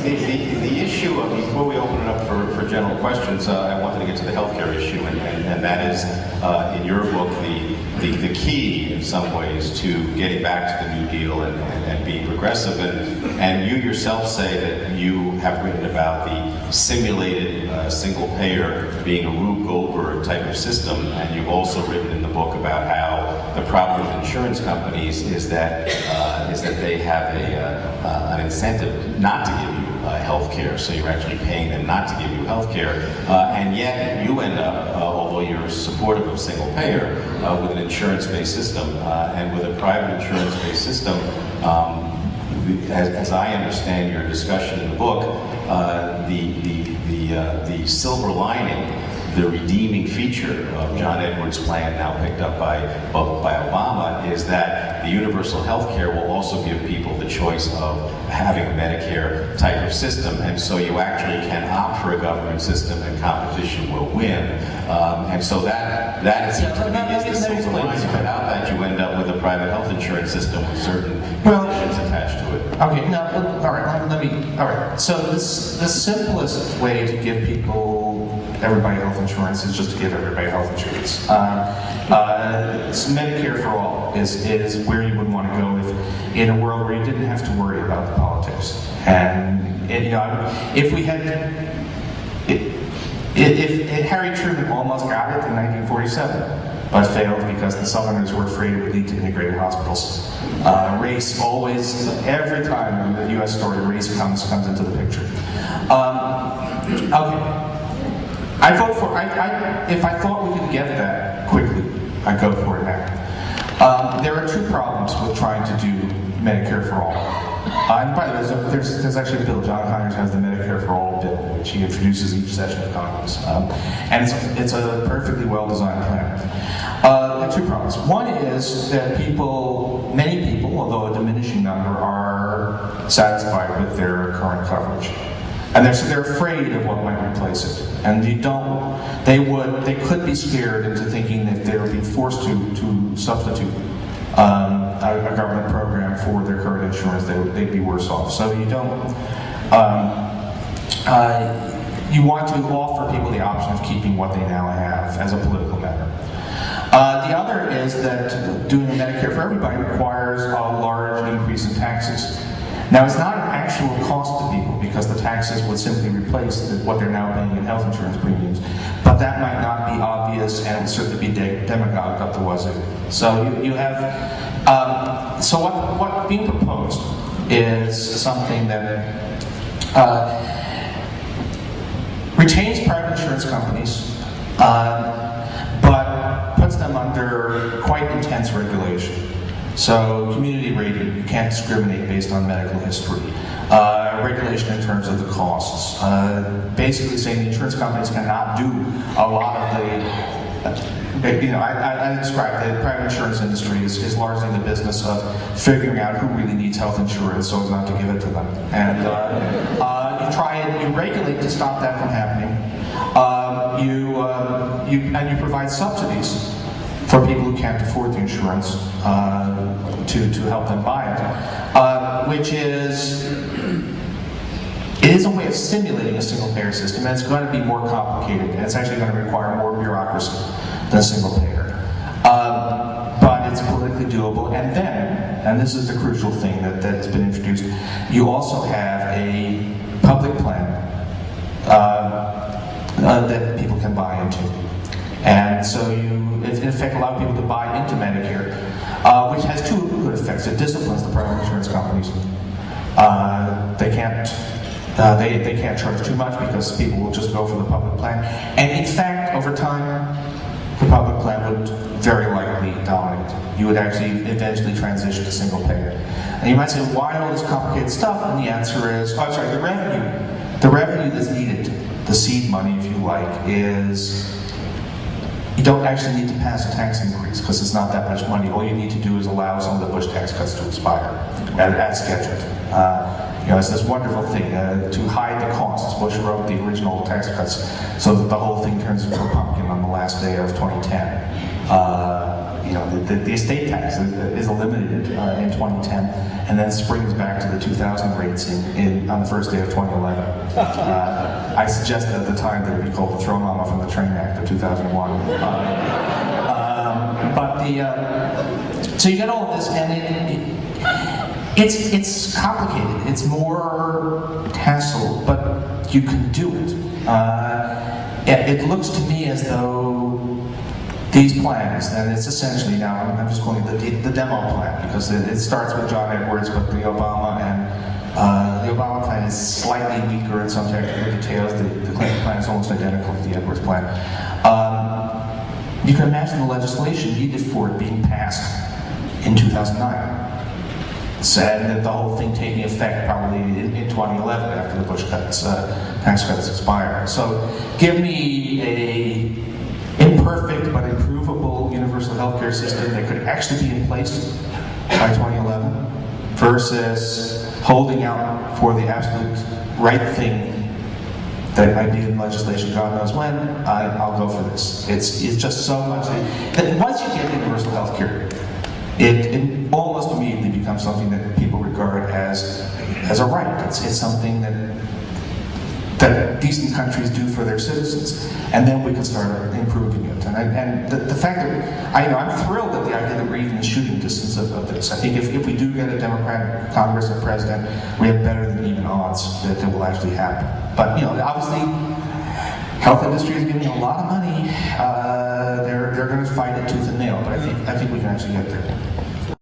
The issue of, before we open it up for general questions, I wanted to get to the healthcare issue, and that is, in your book, the key in some ways to getting back to the New Deal and being progressive. And you yourself say that you have written about the simulated single payer being a Rube Goldberg type of system, and you've also written in the book about how the problem with insurance companies is that they have an incentive not to give you health care, so you're actually paying them not to give you health care, and yet you end up, although you're supportive of single payer, with an insurance-based system, and with a private insurance-based system, as I understand your discussion in the book, the silver lining, the redeeming feature of John Edwards' plan, now picked up by Obama, is that the universal health care will also give people the choice of having a Medicare type of system, and so you actually can opt for a government system and competition will win. And so that seems to me is the silver lining. Without that, you end up with a private health insurance system with certain conditions attached to it. Okay, now, all right, so the simplest way to give everybody health insurance is just to give everybody health insurance. Medicare for all is where you would want to go in a world where you didn't have to worry about the politics. And if we had, if Harry Truman almost got it in 1947, but failed because the Southerners were afraid it would lead to integrated hospitals. Race always, every time in the U.S. story, race comes into the picture. Okay. I vote for, if I thought we could get that quickly, I'd go for it now. There are two problems with trying to do Medicare for all. And by the way, there's actually a bill, John Conyers has the Medicare for All bill, which he introduces each session of Congress. And it's a perfectly well-designed plan. There are two problems. One is that many people, although a diminishing number, are satisfied with their current coverage. And they're afraid of what might replace it. And they could be scared into thinking that they would be forced to substitute a government program for their current insurance. They'd be worse off. So you want to offer people the option of keeping what they now have as a political matter. The other is that doing Medicare for everybody requires a large increase in taxes. Now, it's not an actual cost to people because the taxes would simply replace what they're now paying in health insurance premiums, but that might not be obvious and it would certainly be demagogued up the wazoo. So you have, so what's being proposed is something that retains private insurance companies, but puts them under quite intense regulation. So community rating, you can't discriminate based on medical history. Regulation in terms of the costs. Basically saying the insurance companies cannot do a lot of I described the private insurance industry is largely the business of figuring out who really needs health insurance so as not to give it to them. And you regulate to stop that from happening. And you provide subsidies for people who can't afford the insurance to help them buy it, which is a way of simulating a single-payer system, and it's going to be more complicated, and it's actually going to require more bureaucracy than a single payer. But it's politically doable, and then, and this is the crucial thing that's been introduced, you also have a public plan that people can buy into. And so in effect, allow people to buy into Medicare, which has two good effects. It disciplines the private insurance companies. They can't charge too much because people will just go for the public plan. And in fact, over time, the public plan would very likely dominate. You would actually eventually transition to single payer. And you might say, why all this complicated stuff? And the answer is, the revenue. The revenue that's needed, the seed money, if you like, is you don't actually need to pass a tax increase because it's not that much money. All you need to do is allow some of the Bush tax cuts to expire as scheduled. It's this wonderful thing to hide the costs. Bush wrote the original tax cuts so that the whole thing turns into a pumpkin on the last day of 2010. the estate tax is eliminated in 2010, and then springs back to the 2000 rates on the first day of 2011. I suggested at the time that it be called the Thrown Off from the Train Act of 2001. So you get all of this, and it's complicated. It's more hassle, but you can do it. It looks to me as though these plans, and it's essentially now, I'm just calling it the demo plan, because it starts with John Edwards, but the Obama plan is slightly weaker in some technical details. The Clinton plan is almost identical to the Edwards plan. You can imagine the legislation needed for it being passed in 2009. Said that the whole thing taking effect probably in 2011 after the Bush tax cuts expire. So give me a imperfect but improvable universal healthcare system that could actually be in place by 2011 versus holding out for the absolute right thing that might be in legislation, God knows when. I'll go for this. It's just so much that once you get universal healthcare, it almost immediately becomes something that people regard as a right. It's something that decent countries do for their citizens, and then we can start improving it. And the fact that I'm thrilled at the idea that we're even in shooting distance of this. I think if we do get a Democratic Congress and President, we have better than even odds that it will actually happen. But obviously, health industry is giving a lot of money. They're going to fight it tooth and nail, but I think we can actually get there.